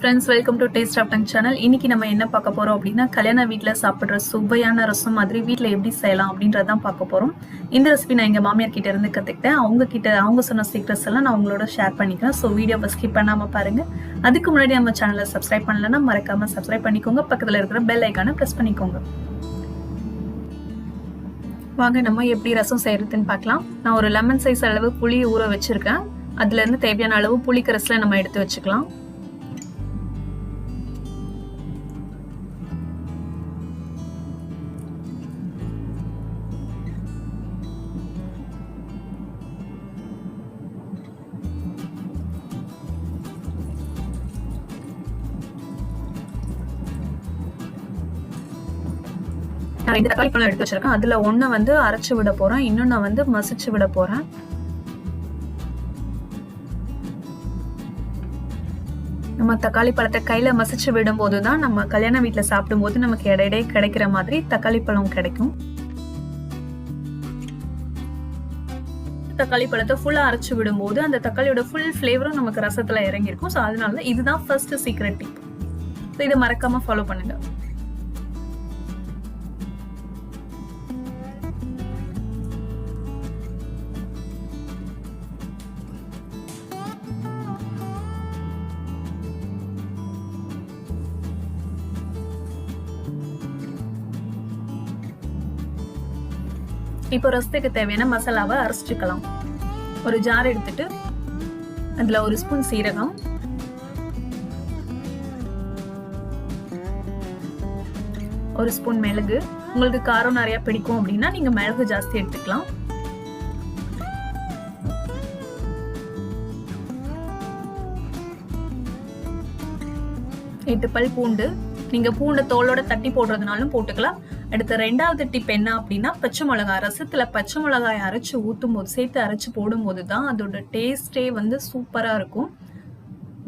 friends, welcome to Taste of Tongue channel. இன்னைக்கு நம்ம என்ன பார்க்க போறோம் அப்படினா கல்யாண வீட்ல சாப்பிடுற சுவையான ரசம் மாதிரி வீட்ல எப்படி செய்யலாம் அப்படின்றத தான் பார்க்க போறோம். இந்த ரெசிபி நான் எங்க மாமியார் கிட்ட இருந்து கத்துக்கிட்டேன். அவங்க சொன்ன சீக்ரெட்ஸ் எல்லாம் நான் உங்களோட ஷேர் பண்ணிக்கிறேன். சோ வீடியோவை ஸ்கிப் பண்ணாம பாருங்க. அதுக்கு முன்னாடி நம்ம சேனலை சப்ஸ்கிரைப் பண்ணலனா மறக்காம சப்ஸ்கிரைப் பண்ணிக்கோங்க. பக்கத்துல இருக்கிற பெல் ஐகானை பிரஸ் பண்ணிக்கோங்க. வாங்க நம்ம எப்படி ரசம் செய்யறதுன்னு பார்க்கலாம். நான் ஒரு லெமன் சைஸ் அளவு புளி ஊற வச்சிருக்கேன். அதுல இருந்து தேவையான அளவு புளிக்கரசல நம்ம எடுத்து வச்சுக்கலாம். நான் 2 தக்காளி பழம் எடுத்து வச்சிருக்கேன். அதுல ஒண்ணு வந்து அரைச்சு விட போறேன், இன்னொன்னு வந்து மசிச்சு விட போறேன். நம்ம தக்காளி பழத்தை கையில மசிச்சு விடும் போதுதான் நம்ம கல்யாண வீட்டுல சாப்பிடும் போது நமக்கு இடையிடையே கிடைக்கிற மாதிரி தக்காளி பழம் கிடைக்கும். தக்காளி பழத்தை ஃபுல்லா அரைச்சு விடும் போது அந்த தக்காளியோட ஃபுல் ஃபிளேவரும் நமக்கு ரசத்துல இறங்கி இருக்கும். ஸோ அதனால இதுதான் ஃபர்ஸ்ட் சீக்ரெட் டிப். ஸோ இதை மறக்காம ஃபாலோ பண்ணுங்க. இப்போ ரசத்துக்கு தேவையான மசாலாவை அரைச்சிக்கலாம். ஒரு ஜார் எடுத்துட்டு அதுல 1 ஸ்பூன் சீரகம், 1 ஸ்பூன் மிளகு. உங்களுக்கு காரம் நிறைய பிடிக்கும் அப்படின்னா நீங்க மிளகு ஜாஸ்தி எடுத்துக்கலாம். எட்டு பல் பூண்டு. நீங்க பூண்டை தோலோட தட்டி போடுறதுனாலும் போட்டுக்கலாம். அடுத்த 2வது டிப் என்ன அப்படின்னா பச்சை மிளகாய். ரசத்துல பச்சை மிளகாய் அரைச்சு ஊத்தும் போது, சேர்த்து அரைச்சு போடும் போதுதான் அதோட டேஸ்டே வந்து சூப்பரா இருக்கும்.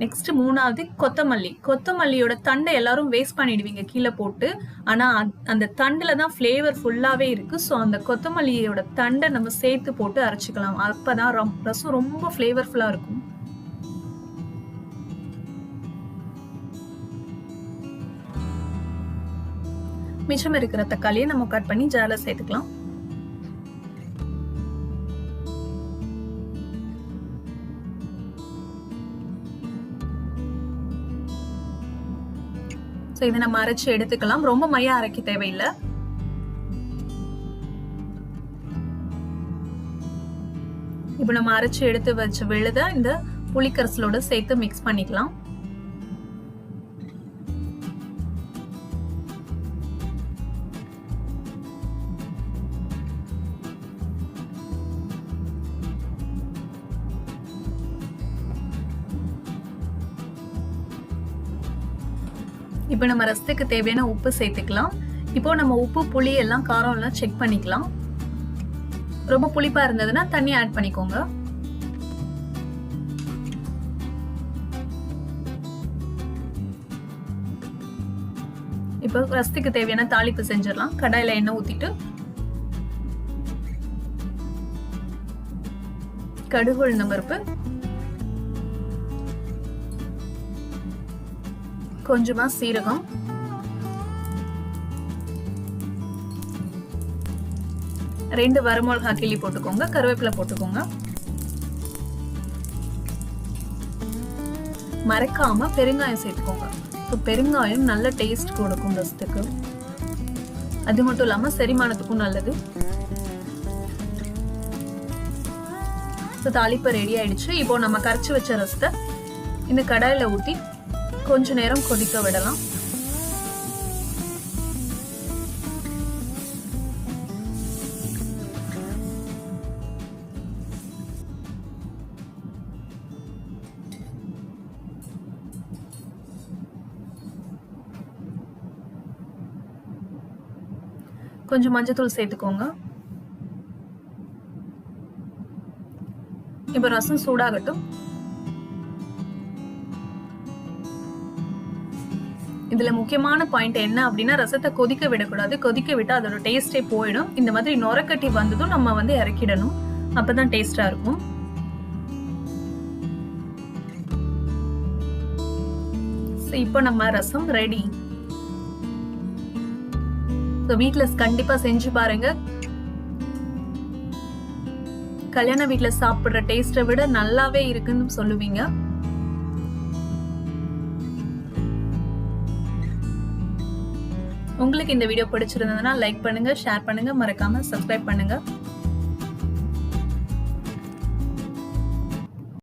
நெக்ஸ்ட் 3வது கொத்தமல்லி. கொத்தமல்லியோட தண்டை எல்லாரும் வேஸ்ட் பண்ணிடுவீங்க கீழே போட்டு. ஆனா அந்த தண்டுல தான் ஃபிளேவர் ஃபுல்லாவே இருக்கு. ஸோ அந்த கொத்தமல்லியோட தண்டை நம்ம சேர்த்து போட்டு அரைச்சிக்கலாம். அப்பதான் ரசம் ரொம்ப ஃபிளேவர்ஃபுல்லா இருக்கும். மிச்சம் இருக்கிற தக்காளியை நம்ம கட் பண்ணி ஜார்ல சேர்த்துக்கலாம். இதை நம்ம அரைச்சு எடுத்துக்கலாம். ரொம்ப மையா அரைக்க தேவையில்லை. இப்ப நம்ம அரைச்சு எடுத்து வச்ச விழுத இந்த புளிக்கரசலோட சேர்த்து மிக்ஸ் பண்ணிக்கலாம். இப்போ நம்ம ரசத்துக்கு தேவையான உப்பு சேர்த்துக்கலாம். இப்போ நம்ம உப்பு புளி எல்லாம் காரம் எல்லாம் செக் பண்ணிக்கலாம். ரொம்ப புளிப்பா இருந்ததுன்னா தண்ணி ஆட் பண்ணிக்கோங்க. இப்போ ரசத்துக்கு தேவையான தாளிப்பு செஞ்சிடலாம். கடாயில எண்ணெய் ஊத்திட்டு கடுகு, உளுந்தம் பருப்பு, கொஞ்சமா சீரகம், ரெண்டு வரமிளகாய் கிள்ளி போட்டுக்கோங்க, கருவேப்பிலை போட்டுக்கோங்க. மறக்காம பெருங்காயம் சேர்த்துக்கோங்க. பெருங்காயம் நல்ல டேஸ்ட் கொடுக்கும் ரசத்துக்கு. அது மட்டும் இல்லாம செரிமானத்துக்கும் நல்லது. தாளிப்பு ரெடி ஆயிடுச்சு. இப்போ நம்ம கரைச்சு வச்ச ரசத்தை இந்த கடாயில ஊத்தி கொஞ்ச நேரம் கொதிக்க விடலாம். கொஞ்சம் மஞ்சத்தூள் சேர்த்துக்கோங்க. இப்ப ரசம் சூடாகட்டும். இதுல முக்கியமான பாயிண்ட் என்ன அப்படின்னா ரசத்தை கொதிக்க விடக்கூடாது. கொதிக்க விட்டா அதோட டேஸ்டே போயிடும். இந்த மாதிரி நொரக்கட்டி வந்ததும் நம்ம வந்து இறக்கிடணும். அப்பதான் டேஸ்டா இருக்கும். இப்போ நம்ம ரசம் ரெடி. வீட்ல கண்டிப்பா செஞ்சு பாருங்க. கல்யாண வீட்ல சாப்பிடுற டேஸ்ட்டை விட நல்லாவே இருக்குன்னு சொல்லுவீங்க. உங்களுக்கு இந்த வீடியோ பிடிச்சிருந்ததுன்னா லைக் பண்ணுங்க, ஷேர் பண்ணுங்க, மறக்காம சப்ஸ்கிரைப் பண்ணுங்க.